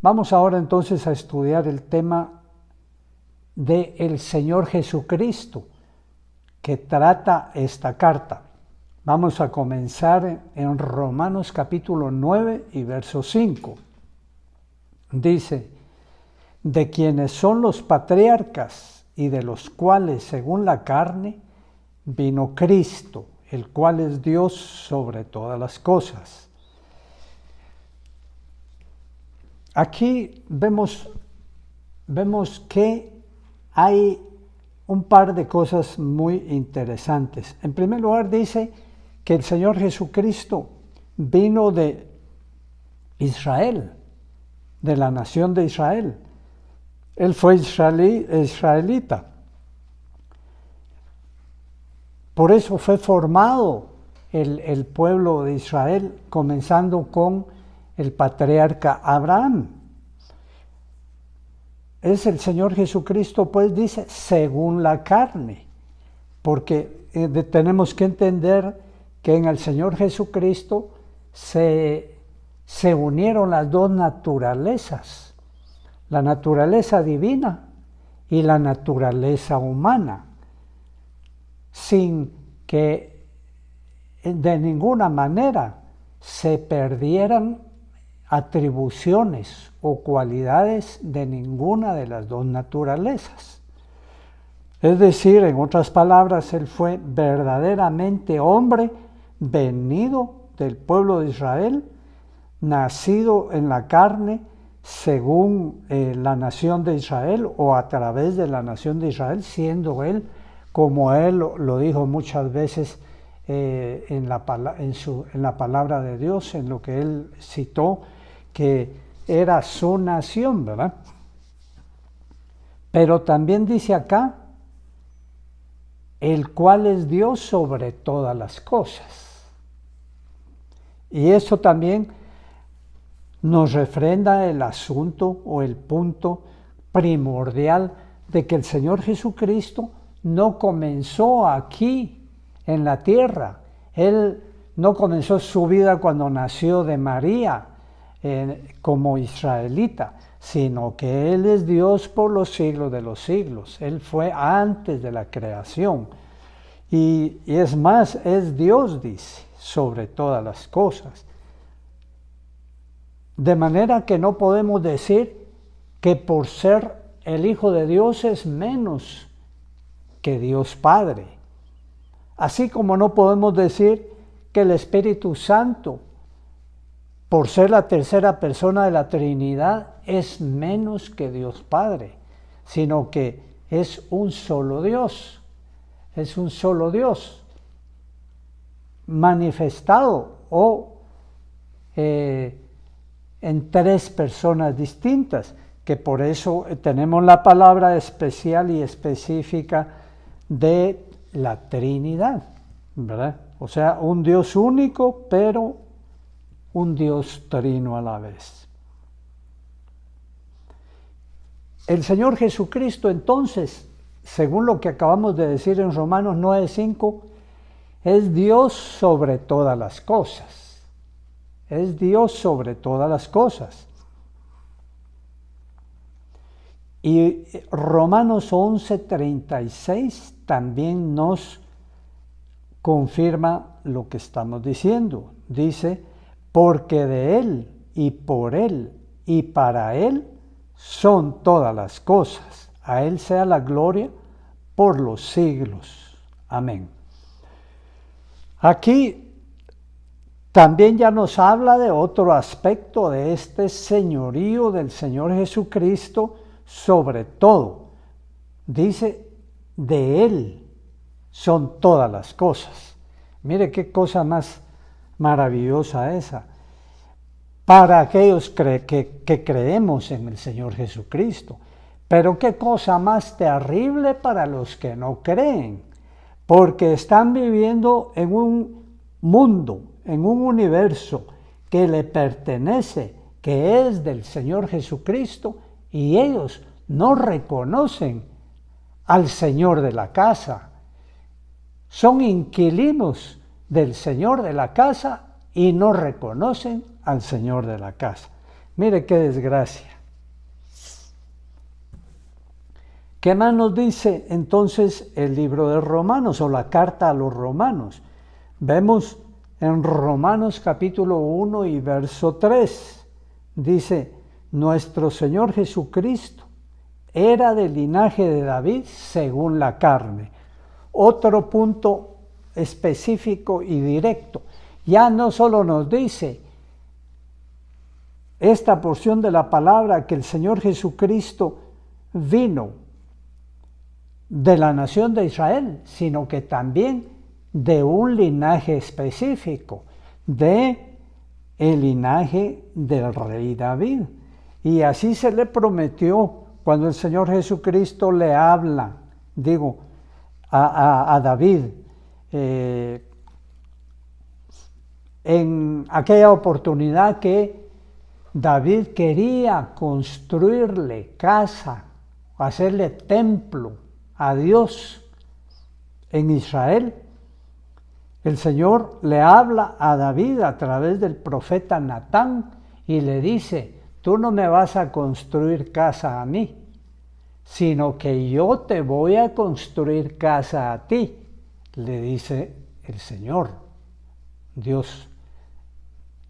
Vamos ahora entonces a estudiar el tema del Señor Jesucristo que trata esta carta. Vamos a comenzar en Romanos capítulo 9 y verso 5. Dice, de quienes son los patriarcas y de los cuales según la carne vino Cristo, el cual es Dios sobre todas las cosas. Aquí vemos que hay un par de cosas muy interesantes. En primer lugar dice que el Señor Jesucristo vino de Israel, de la nación de Israel. Él fue israelita. Por eso fue formado el pueblo de Israel, comenzando con el patriarca Abraham. Es el Señor Jesucristo, pues dice, según la carne, porque tenemos que entender que en el Señor Jesucristo se unieron las dos naturalezas, la naturaleza divina y la naturaleza humana, sin que de ninguna manera se perdieran atribuciones o cualidades de ninguna de las dos naturalezas. Es decir, en otras palabras, él fue verdaderamente hombre, venido del pueblo de Israel, nacido en la carne según la nación de Israel o a través de la nación de Israel, siendo él, como él lo dijo muchas veces en la palabra de Dios, en lo que él citó, que era su nación, ¿verdad? Pero también dice acá, el cual es Dios sobre todas las cosas. Y eso también nos refrenda el asunto o el punto primordial de que el Señor Jesucristo no comenzó aquí en la tierra. Él no comenzó su vida cuando nació de María como israelita, sino que Él es Dios por los siglos de los siglos. Él fue antes de la creación. Y es más, es Dios, dice, sobre todas las cosas. De manera que no podemos decir que por ser el Hijo de Dios es menos que Dios Padre. Así como no podemos decir que el Espíritu Santo, por ser la tercera persona de la Trinidad, es menos que Dios Padre, sino que es un solo Dios. Es un solo Dios manifestado o en tres personas distintas, que por eso tenemos la palabra especial y específica de la Trinidad, ¿verdad? O sea, un Dios único, pero un Dios trino a la vez. El Señor Jesucristo, entonces, según lo que acabamos de decir en Romanos 9:5, es Dios sobre todas las cosas. Es Dios sobre todas las cosas. Y Romanos 11:36 también nos confirma lo que estamos diciendo. Dice, porque de Él y por Él y para Él son todas las cosas. A Él sea la gloria por los siglos. Amén. Aquí también ya nos habla de otro aspecto de este señorío del Señor Jesucristo sobre todo. Dice, de Él son todas las cosas. Mire qué cosa más maravillosa esa. Para aquellos que creemos en el Señor Jesucristo. Pero qué cosa más terrible para los que no creen. Porque están viviendo en un mundo, en un universo que le pertenece, que es del Señor Jesucristo, y ellos no reconocen al Señor de la casa. Son inquilinos del Señor de la casa y no reconocen al Señor de la casa. Mire qué desgracia. ¿Qué más nos dice entonces el libro de Romanos o la carta a los Romanos? Vemos en Romanos capítulo 1 y verso 3, dice, nuestro Señor Jesucristo era del linaje de David según la carne. Otro punto específico y directo. Ya no solo nos dice esta porción de la palabra que el Señor Jesucristo vino de la nación de Israel, sino que también de un linaje específico, de el linaje del rey David. Y así se le prometió cuando el Señor Jesucristo le habla, a David, en aquella oportunidad que David quería construirle casa, hacerle templo a Dios en Israel. El Señor le habla a David a través del profeta Natán y le dice, tú no me vas a construir casa a mí, sino que yo te voy a construir casa a ti, le dice el Señor, Dios,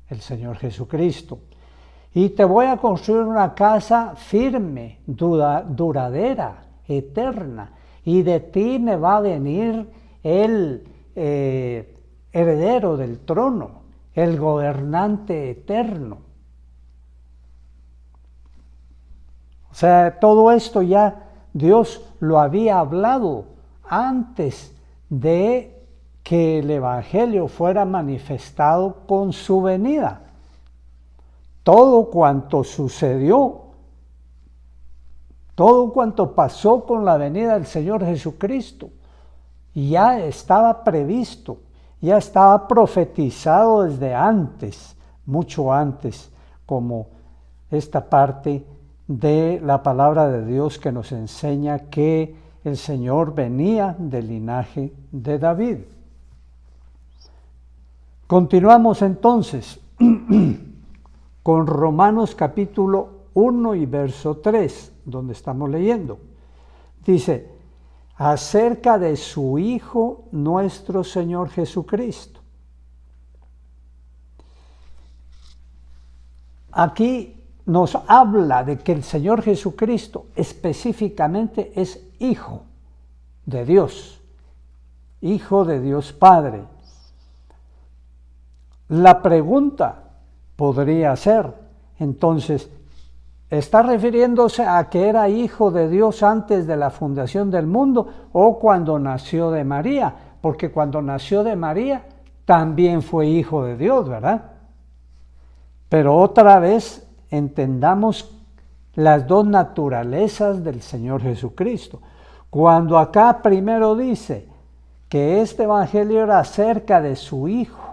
el Señor Jesucristo. Y te voy a construir una casa firme, duradera, eterna, y de ti me va a venir el heredero del trono, el gobernante eterno. O sea, todo esto ya Dios lo había hablado antes de que el Evangelio fuera manifestado con su venida. Todo cuanto sucedió, todo cuanto pasó con la venida del Señor Jesucristo, ya estaba previsto, ya estaba profetizado desde antes, mucho antes, como esta parte de la palabra de Dios que nos enseña que el Señor venía del linaje de David. Continuamos entonces con Romanos capítulo 1 y verso 3, donde estamos leyendo. Dice, acerca de su Hijo nuestro Señor Jesucristo. Aquí nos habla de que el Señor Jesucristo específicamente es Hijo de Dios Padre. La pregunta podría ser, entonces, ¿está refiriéndose a que era hijo de Dios antes de la fundación del mundo o cuando nació de María? Porque cuando nació de María también fue hijo de Dios, ¿verdad? Pero otra vez entendamos las dos naturalezas del Señor Jesucristo. Cuando acá primero dice que este evangelio era acerca de su Hijo,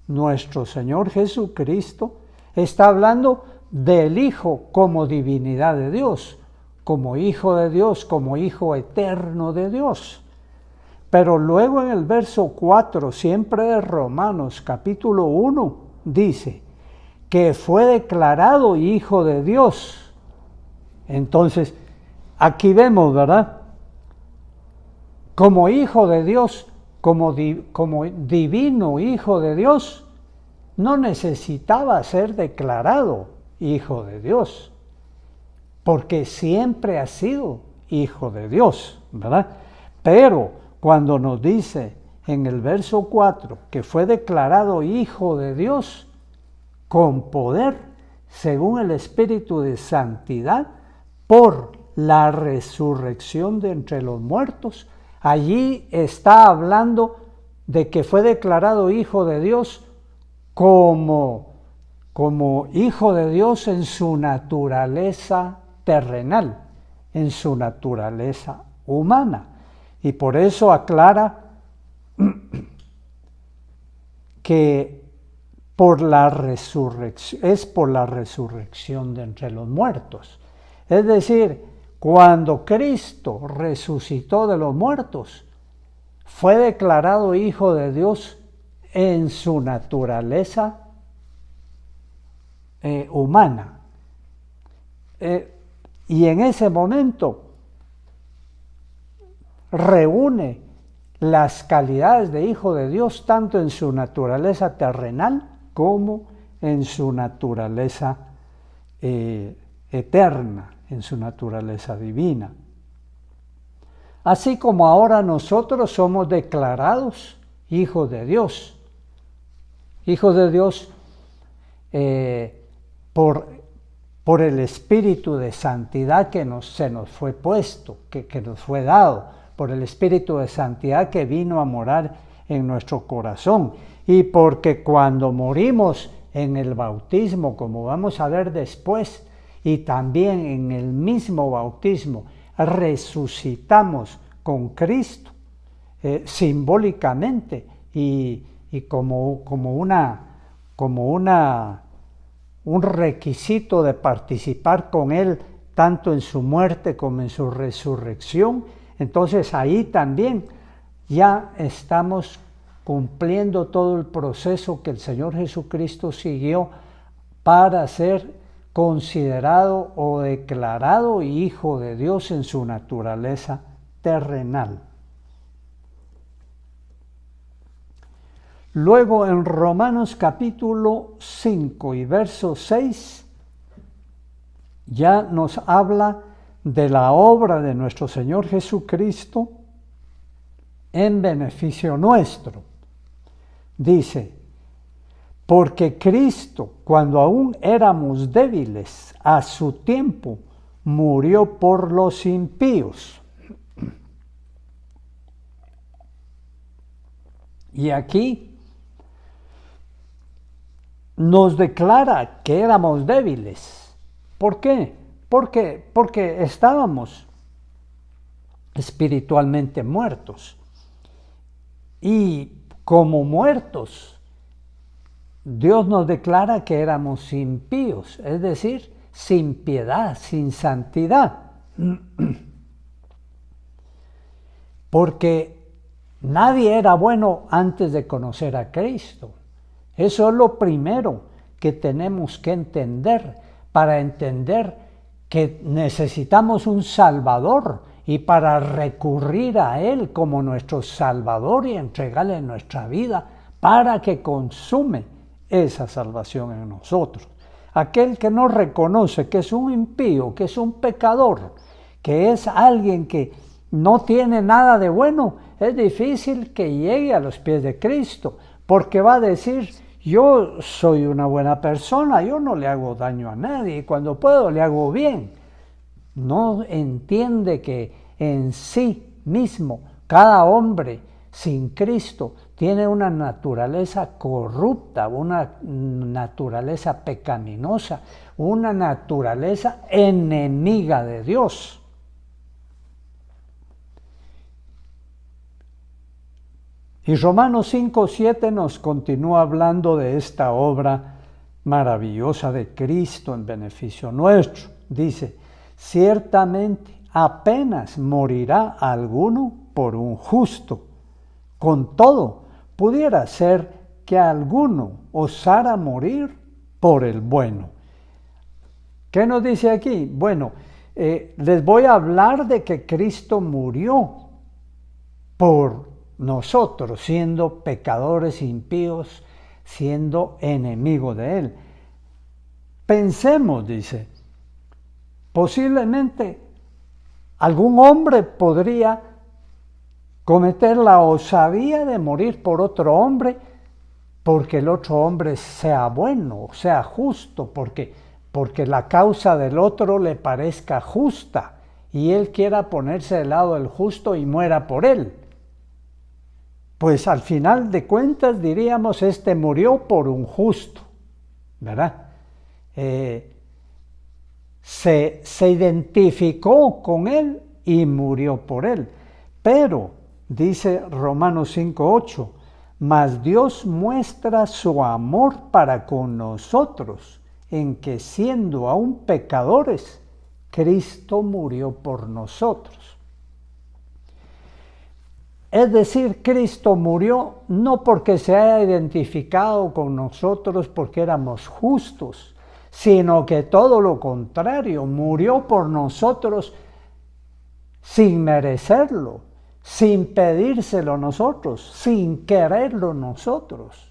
nuestro Señor Jesucristo, está hablando del Hijo como divinidad de Dios, como Hijo de Dios, como Hijo eterno de Dios. Pero luego en el verso 4, siempre de Romanos capítulo 1, dice que fue declarado Hijo de Dios. Entonces, aquí vemos, ¿verdad? Como Hijo de Dios, como divino Hijo de Dios, no necesitaba ser declarado Hijo de Dios, porque siempre ha sido Hijo de Dios, ¿verdad? Pero cuando nos dice en el verso 4 que fue declarado Hijo de Dios con poder, según el Espíritu de Santidad, por la resurrección de entre los muertos, allí está hablando de que fue declarado Hijo de Dios como Hijo de Dios en su naturaleza terrenal, en su naturaleza humana. Y por eso aclara que es por la resurrección de entre los muertos. Es decir, cuando Cristo resucitó de los muertos, fue declarado Hijo de Dios en su naturaleza humana, y en ese momento reúne las calidades de hijo de Dios tanto en su naturaleza terrenal como en su naturaleza eterna, en su naturaleza divina. Así como ahora nosotros somos declarados hijos de Dios. Hijos de Dios por el espíritu de santidad que se nos fue puesto, que nos fue dado, por el espíritu de santidad que vino a morar en nuestro corazón. Y porque cuando morimos en el bautismo, como vamos a ver después, y también en el mismo bautismo, resucitamos con Cristo, simbólicamente y como un requisito de participar con Él tanto en su muerte como en su resurrección. Entonces ahí también ya estamos cumpliendo todo el proceso que el Señor Jesucristo siguió para ser considerado o declarado hijo de Dios en su naturaleza terrenal. Luego en Romanos capítulo 5 y verso 6 ya nos habla de la obra de nuestro Señor Jesucristo en beneficio nuestro. Dice: porque Cristo, cuando aún éramos débiles, a su tiempo murió por los impíos. Y aquí nos declara que éramos débiles. ¿Por qué? Porque estábamos espiritualmente muertos. Y como muertos, Dios nos declara que éramos impíos, es decir, sin piedad, sin santidad. Porque nadie era bueno antes de conocer a Cristo. Eso es lo primero que tenemos que entender para entender que necesitamos un Salvador y para recurrir a Él como nuestro Salvador y entregarle nuestra vida para que consume esa salvación en nosotros. Aquel que no reconoce que es un impío, que es un pecador, que es alguien que no tiene nada de bueno, es difícil que llegue a los pies de Cristo, porque va a decir: yo soy una buena persona, yo no le hago daño a nadie, y cuando puedo le hago bien. No entiende que en sí mismo cada hombre sin Cristo tiene una naturaleza corrupta, una naturaleza pecaminosa, una naturaleza enemiga de Dios. Y Romanos 5:7 nos continúa hablando de esta obra maravillosa de Cristo en beneficio nuestro. Dice: ciertamente apenas morirá alguno por un justo. Con todo, pudiera ser que alguno osara morir por el bueno. ¿Qué nos dice aquí? Bueno, les voy a hablar de que Cristo murió por nosotros, siendo pecadores impíos, siendo enemigos de Él. Pensemos, dice, posiblemente algún hombre podría cometer la osadía de morir por otro hombre porque el otro hombre sea bueno, sea justo, porque la causa del otro le parezca justa y él quiera ponerse del lado del justo y muera por él. Pues al final de cuentas diríamos: este murió por un justo, ¿verdad? Se identificó con él y murió por él. Pero dice Romanos 5:8, mas Dios muestra su amor para con nosotros, en que siendo aún pecadores, Cristo murió por nosotros. Es decir, Cristo murió no porque se haya identificado con nosotros porque éramos justos, sino que todo lo contrario, murió por nosotros sin merecerlo, sin pedírselo nosotros, sin quererlo nosotros.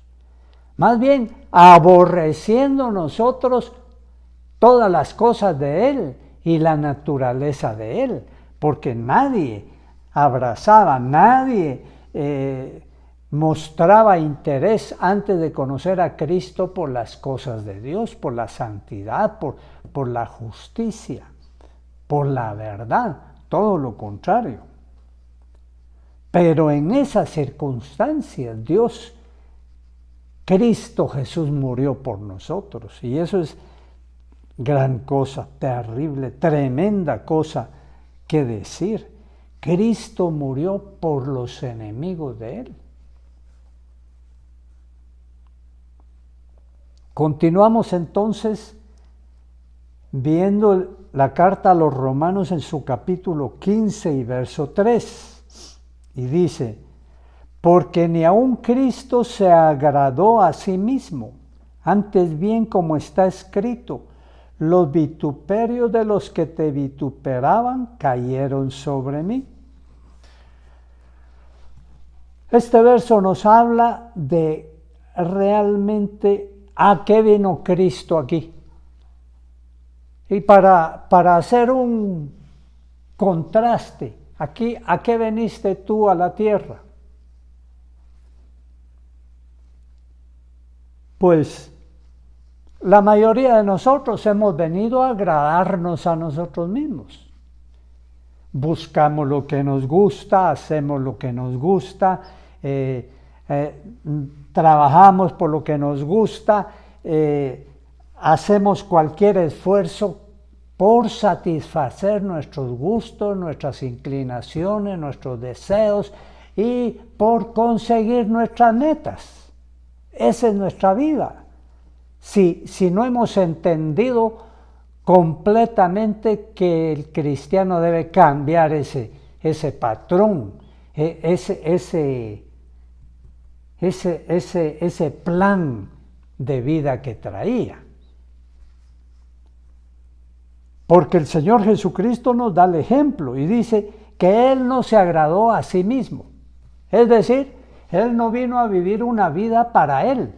Más bien, aborreciendo nosotros todas las cosas de Él y la naturaleza de Él, porque nadie abrazaba, nadie mostraba interés antes de conocer a Cristo por las cosas de Dios, por la santidad, por la justicia, por la verdad, todo lo contrario. Pero en esas circunstancias Cristo Jesús murió por nosotros, y eso es gran cosa, terrible, tremenda cosa que decir. Cristo murió por los enemigos de Él. Continuamos entonces viendo la carta a los Romanos en su capítulo 15 y verso 3. Y dice: porque ni aun Cristo se agradó a sí mismo, antes bien, como está escrito, los vituperios de los que te vituperaban cayeron sobre mí. Este verso nos habla de realmente a qué vino Cristo aquí. Y para hacer un contraste, aquí, ¿a qué veniste tú a la tierra? Pues la mayoría de nosotros hemos venido a agradarnos a nosotros mismos. Buscamos lo que nos gusta, hacemos lo que nos gusta, trabajamos por lo que nos gusta, hacemos cualquier esfuerzo por satisfacer nuestros gustos, nuestras inclinaciones, nuestros deseos y por conseguir nuestras metas. Esa es nuestra vida. Si no hemos entendido completamente que el cristiano debe cambiar ese patrón, ese plan de vida que traía. Porque el Señor Jesucristo nos da el ejemplo y dice que Él no se agradó a sí mismo. Es decir, Él no vino a vivir una vida para Él.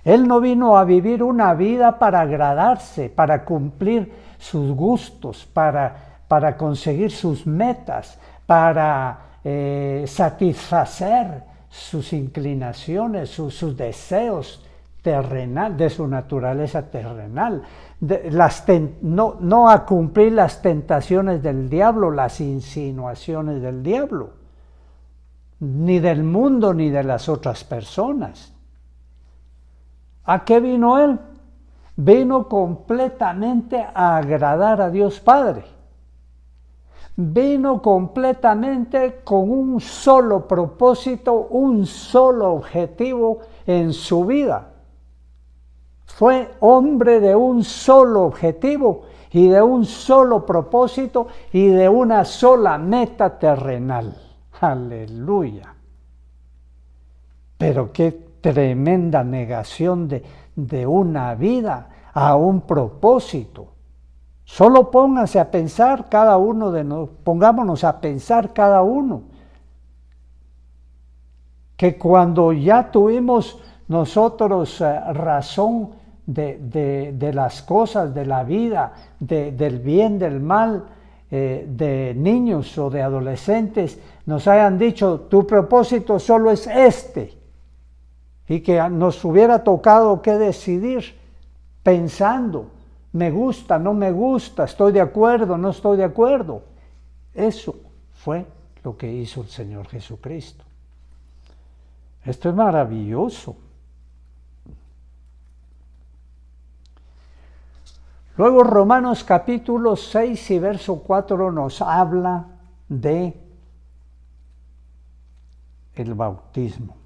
Él no vino a vivir una vida para agradarse, para cumplir sus gustos, para conseguir sus metas, para satisfacer sus inclinaciones, sus deseos terrenal, de su naturaleza terrenal, no a cumplir las tentaciones del diablo, las insinuaciones del diablo, ni del mundo ni de las otras personas. ¿A qué vino Él? Vino completamente a agradar a Dios Padre. Vino completamente con un solo propósito, un solo objetivo en su vida. Fue hombre de un solo objetivo y de un solo propósito y de una sola meta terrenal. Aleluya. Pero qué tremenda negación de una vida a un propósito. Solo pónganse a pensar cada uno de nosotros, pongámonos a pensar cada uno, que cuando ya tuvimos nosotros razón de las cosas de la vida, del bien, del mal, de niños o de adolescentes, nos hayan dicho, tu propósito solo es este, y que nos hubiera tocado que decidir pensando, me gusta, no me gusta, estoy de acuerdo, no estoy de acuerdo. Eso fue lo que hizo el Señor Jesucristo. Esto es maravilloso. Luego Romanos capítulo 6 y verso 4 nos habla de el bautismo.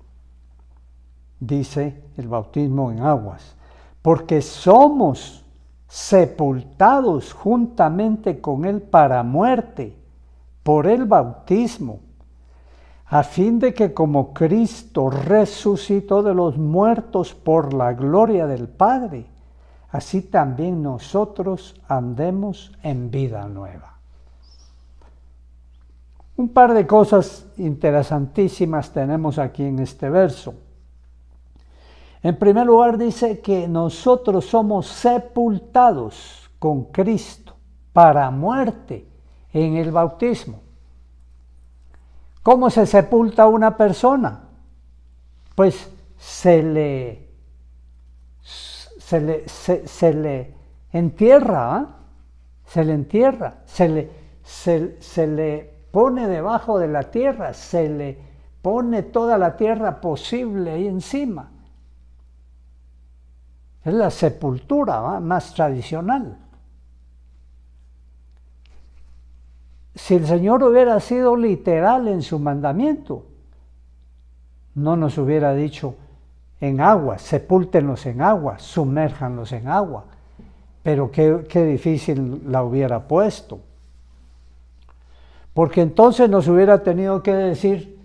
Dice el bautismo en aguas, porque somos sepultados juntamente con Él para muerte por el bautismo, a fin de que como Cristo resucitó de los muertos por la gloria del Padre, así también nosotros andemos en vida nueva. Un par de cosas interesantísimas tenemos aquí en este verso. En primer lugar dice que nosotros somos sepultados con Cristo para muerte en el bautismo. ¿Cómo se sepulta a una persona? Pues se le entierra, ¿eh? Se le entierra, se le pone debajo de la tierra, se le pone toda la tierra posible ahí encima. Es la sepultura, ¿eh? Más tradicional. Si el Señor hubiera sido literal en su mandamiento, no nos hubiera dicho en agua, sepúltenlos en agua, sumérjanlos en agua. Pero qué difícil la hubiera puesto. Porque entonces nos hubiera tenido que decir,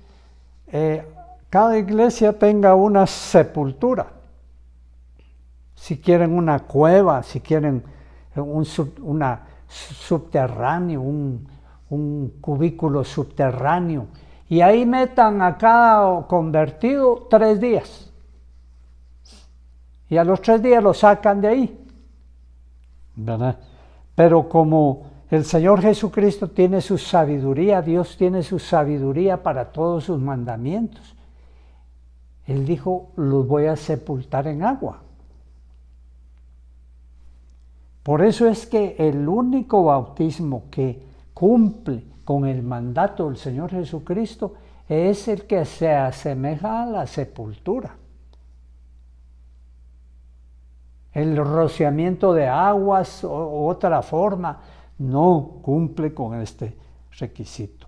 cada iglesia tenga una sepultura. Si quieren una cueva, si quieren una subterráneo, un cubículo subterráneo, y ahí metan a cada convertido 3 días. Y a los 3 días lo sacan de ahí, ¿verdad? Pero como el Señor Jesucristo tiene su sabiduría, Dios tiene su sabiduría para todos sus mandamientos, Él dijo, los voy a sepultar en agua. Por eso es que el único bautismo que cumple con el mandato del Señor Jesucristo es el que se asemeja a la sepultura. El rociamiento de aguas o otra forma no cumple con este requisito.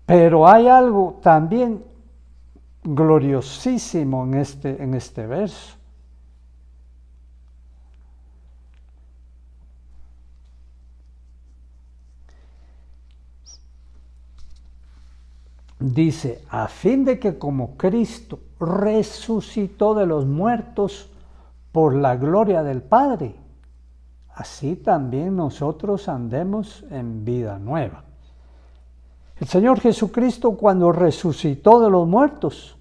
Pero hay algo también gloriosísimo en este verso. Dice, a fin de que como Cristo resucitó de los muertos por la gloria del Padre, así también nosotros andemos en vida nueva. El Señor Jesucristo, cuando resucitó de los muertos,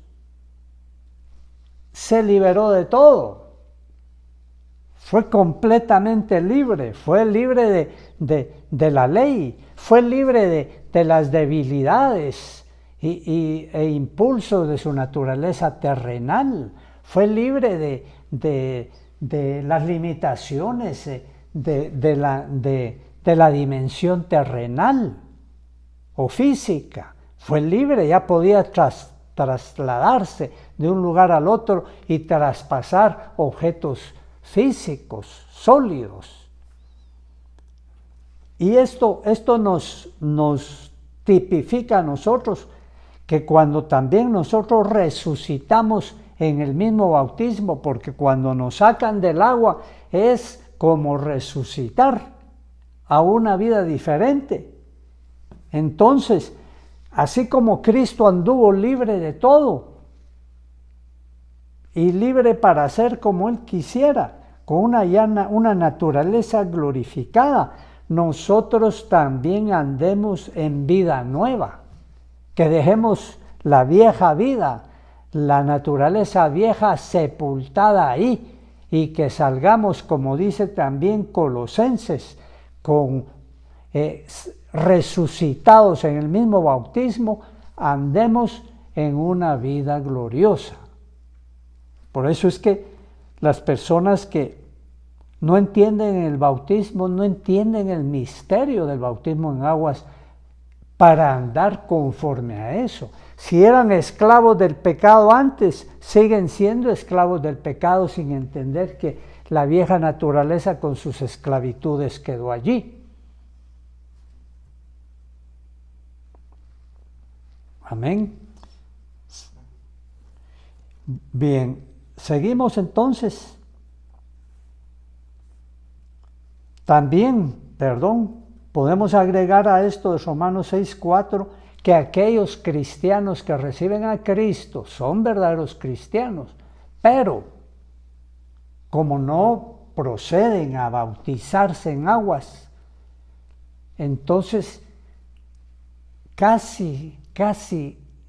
se liberó de todo. Fue completamente libre, fue libre de la ley, fue libre de las debilidades e impulsos de su naturaleza terrenal, fue libre de las limitaciones de la dimensión terrenal o física. Fue libre, ya podía trasladarse de un lugar al otro y traspasar objetos físicos, sólidos. Y esto nos tipifica a nosotros, que cuando también nosotros resucitamos en el mismo bautismo, porque cuando nos sacan del agua es como resucitar a una vida diferente. Entonces, así como Cristo anduvo libre de todo y libre para hacer como Él quisiera, con una naturaleza glorificada, nosotros también andemos en vida nueva, que dejemos la vieja vida, la naturaleza vieja sepultada ahí, y que salgamos, como dice también Colosenses, resucitados en el mismo bautismo, andemos en una vida gloriosa. Por eso es que las personas que no entienden el bautismo, no entienden el misterio del bautismo en aguas para andar conforme a eso. Si eran esclavos del pecado antes, siguen siendo esclavos del pecado sin entender que la vieja naturaleza con sus esclavitudes quedó allí. Amén. Bien, seguimos entonces. También, podemos agregar a esto de Romanos 6:4 que aquellos cristianos que reciben a Cristo son verdaderos cristianos, pero como no proceden a bautizarse en aguas, entonces casi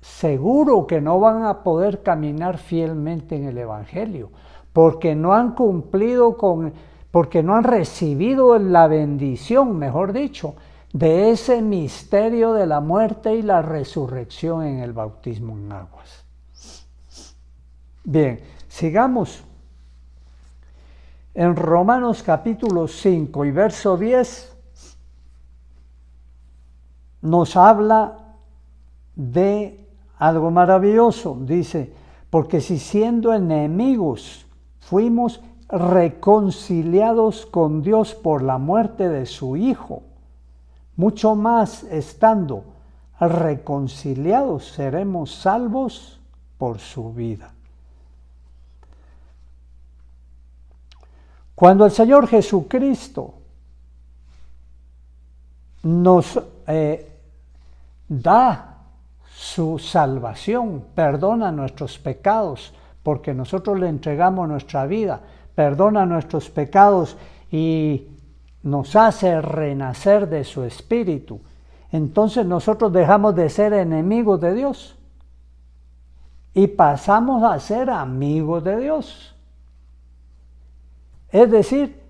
seguro que no van a poder caminar fielmente en el Evangelio, porque no han cumplido porque no han recibido la bendición, mejor dicho, de ese misterio de la muerte y la resurrección en el bautismo en aguas. Bien, sigamos. En Romanos capítulo 5 y verso 10 nos habla de algo maravilloso. Dice, porque si siendo enemigos fuimos reconciliados con Dios por la muerte de su Hijo, mucho más estando reconciliados seremos salvos por su vida. Cuando el Señor Jesucristo nos da su salvación, perdona nuestros pecados, porque nosotros le entregamos nuestra vida, perdona nuestros pecados y nos hace renacer de su espíritu, entonces nosotros dejamos de ser enemigos de Dios y pasamos a ser amigos de Dios. Es decir,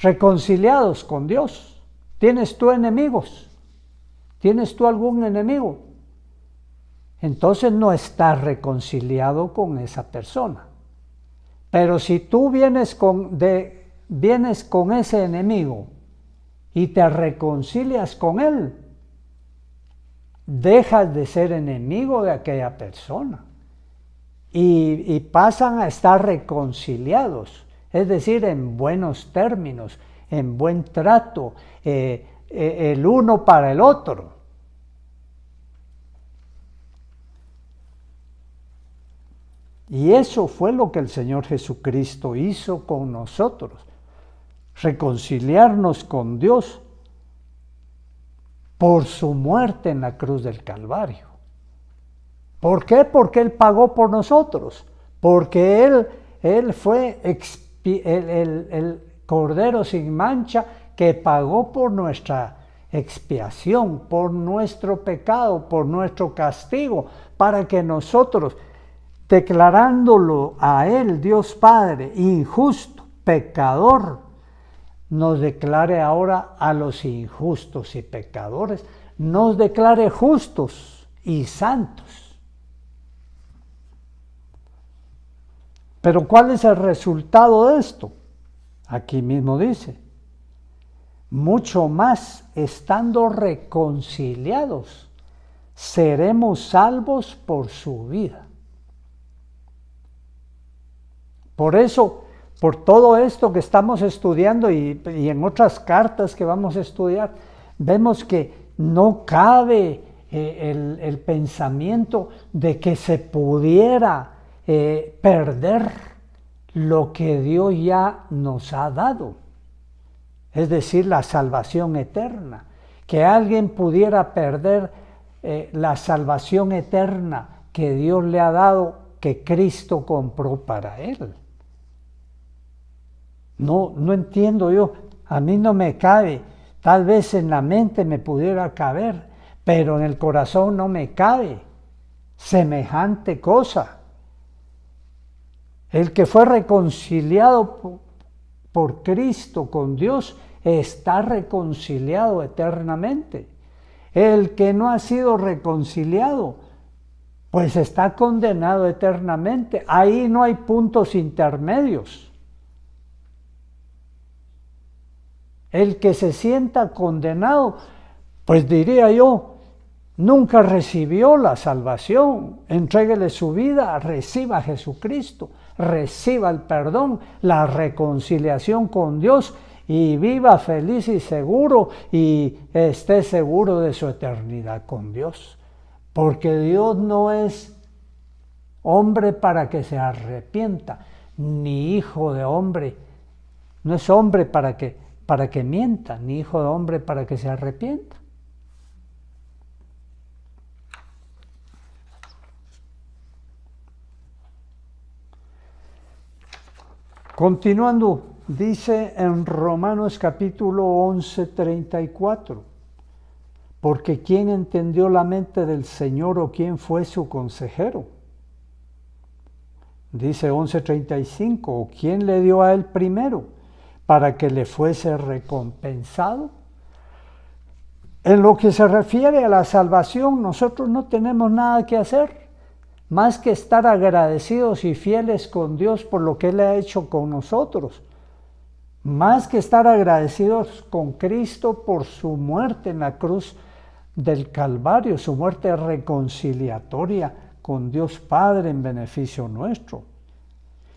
reconciliados con Dios. ¿Tienes tú enemigos? ¿Tienes tú algún enemigo? Entonces no estás reconciliado con esa persona. Pero si tú vienes con ese enemigo y te reconcilias con él, dejas de ser enemigo de aquella persona y pasan a estar reconciliados, es decir, en buenos términos, en buen trato, el uno para el otro. Y eso fue lo que el Señor Jesucristo hizo con nosotros, reconciliarnos con Dios por su muerte en la cruz del Calvario. ¿Por qué? Porque Él pagó por nosotros, porque Él fue el Cordero sin mancha que pagó por nuestra expiación, por nuestro pecado, por nuestro castigo, para que nosotros, declarándolo a Él, Dios Padre, injusto, pecador, nos declare ahora a los injustos y pecadores, nos declare justos y santos. Pero ¿cuál es el resultado de esto? Aquí mismo dice, mucho más estando reconciliados, seremos salvos por su vida. Por eso, por todo esto que estamos estudiando y en otras cartas que vamos a estudiar, vemos que no cabe el pensamiento de que se pudiera perder lo que Dios ya nos ha dado, es decir, la salvación eterna, que alguien pudiera perder la salvación eterna que Dios le ha dado, que Cristo compró para él. No entiendo yo, a mí no me cabe, tal vez en la mente me pudiera caber, pero en el corazón no me cabe semejante cosa. El que fue reconciliado por Cristo con Dios está reconciliado eternamente. El que no ha sido reconciliado, pues está condenado eternamente. Ahí no hay puntos intermedios. El que se sienta condenado, pues diría yo, nunca recibió la salvación. Entréguele su vida, reciba a Jesucristo, reciba el perdón, la reconciliación con Dios y viva feliz y seguro y esté seguro de su eternidad con Dios. Porque Dios no es hombre para que se arrepienta, ni hijo de hombre. No es hombre para que mienta, ni hijo de hombre para que se arrepienta. Continuando, dice en Romanos capítulo 11, 34, porque ¿quién entendió la mente del Señor o quién fue su consejero? Dice 11:35, ¿o quién le dio a él primero para que le fuese recompensado? En lo que se refiere a la salvación, nosotros no tenemos nada que hacer, más que estar agradecidos y fieles con Dios por lo que Él ha hecho con nosotros, más que estar agradecidos con Cristo por su muerte en la cruz del Calvario, su muerte reconciliatoria con Dios Padre en beneficio nuestro.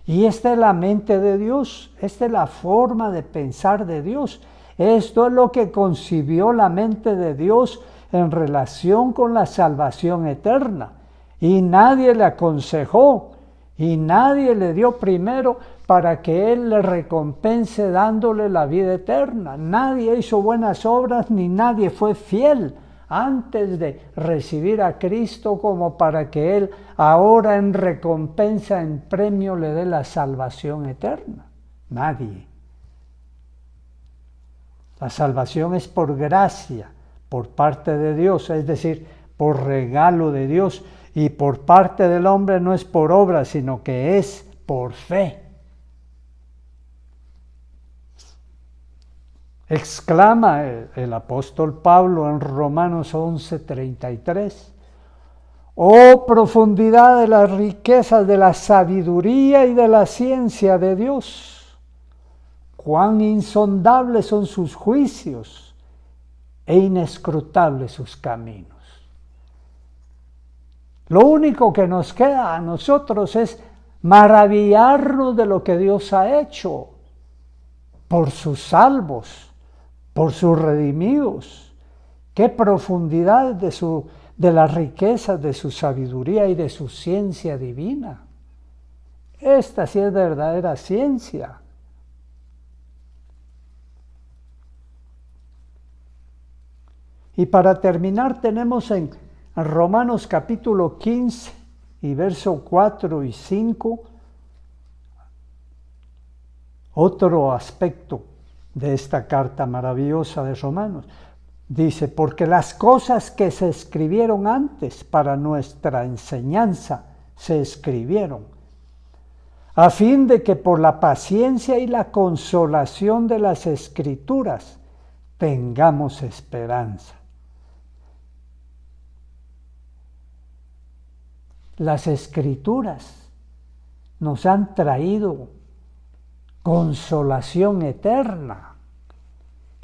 Y esta es la mente de Dios, esta es la forma de pensar de Dios. Esto es lo que concibió la mente de Dios en relación con la salvación eterna. Y nadie le aconsejó y nadie le dio primero para que Él le recompense dándole la vida eterna. Nadie hizo buenas obras ni nadie fue fiel antes de recibir a Cristo como para que Él ahora en recompensa, en premio, le dé la salvación eterna. Nadie. La salvación es por gracia, por parte de Dios, es decir, por regalo de Dios, y por parte del hombre no es por obra, sino que es por fe. Exclama el apóstol Pablo en Romanos 11:33, oh profundidad de las riquezas de la sabiduría y de la ciencia de Dios, cuán insondables son sus juicios e inescrutables sus caminos. Lo único que nos queda a nosotros es maravillarnos de lo que Dios ha hecho por sus salvos, por sus redimidos. Qué profundidad de las riquezas de su sabiduría y de su ciencia divina. Esta sí es verdadera ciencia. Y para terminar tenemos en Romanos capítulo 15 y verso 4 y 5 otro aspecto de esta carta maravillosa de Romanos. Dice, porque las cosas que se escribieron antes para nuestra enseñanza se escribieron, a fin de que por la paciencia y la consolación de las Escrituras tengamos esperanza. Las Escrituras nos han traído consolación eterna.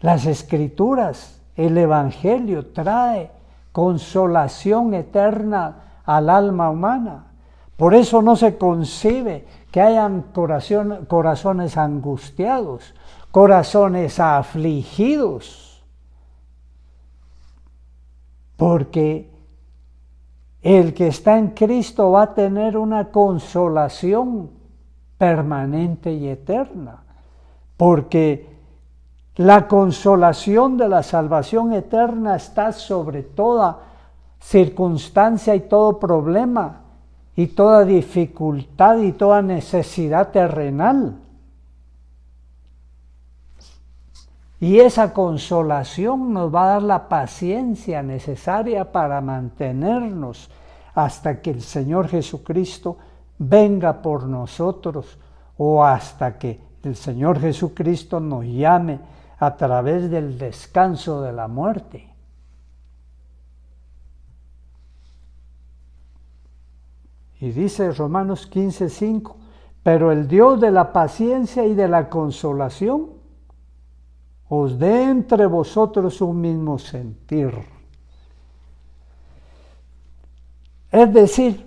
Las Escrituras, el Evangelio trae consolación eterna al alma humana. Por eso no se concibe que hayan corazones angustiados, corazones afligidos, porque el que está en Cristo va a tener una consolación permanente y eterna, porque la consolación de la salvación eterna está sobre toda circunstancia y todo problema y toda dificultad y toda necesidad terrenal. Y esa consolación nos va a dar la paciencia necesaria para mantenernos hasta que el Señor Jesucristo venga por nosotros o hasta que el Señor Jesucristo nos llame a través del descanso de la muerte. Y dice Romanos 15:5, pero el Dios de la paciencia y de la consolación os dé entre vosotros un mismo sentir. Es decir,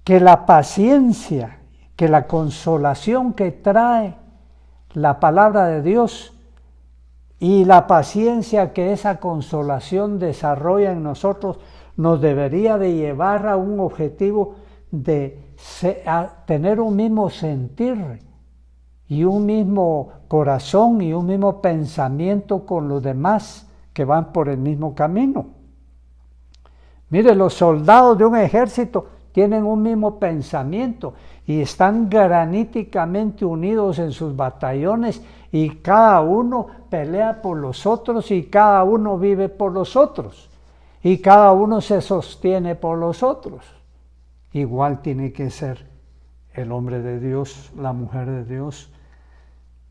que la paciencia, que la consolación que trae la palabra de Dios y la paciencia que esa consolación desarrolla en nosotros nos debería de llevar a un objetivo de tener un mismo sentir y un mismo corazón y un mismo pensamiento con los demás que van por el mismo camino. Mire, los soldados de un ejército tienen un mismo pensamiento y están graníticamente unidos en sus batallones y cada uno pelea por los otros y cada uno vive por los otros y cada uno se sostiene por los otros. Igual tiene que ser el hombre de Dios, la mujer de Dios.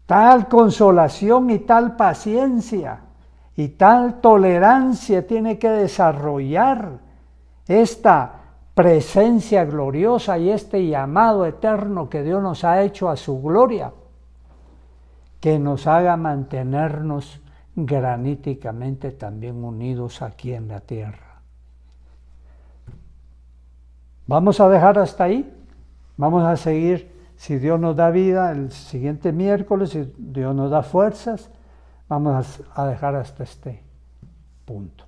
Tal consolación y tal paciencia y tal tolerancia tiene que desarrollar esta presencia gloriosa y este llamado eterno que Dios nos ha hecho a su gloria, que nos haga mantenernos graníticamente también unidos aquí en la tierra. Vamos a dejar hasta ahí, vamos a seguir, si Dios nos da vida, el siguiente miércoles, si Dios nos da fuerzas, vamos a dejar hasta este punto.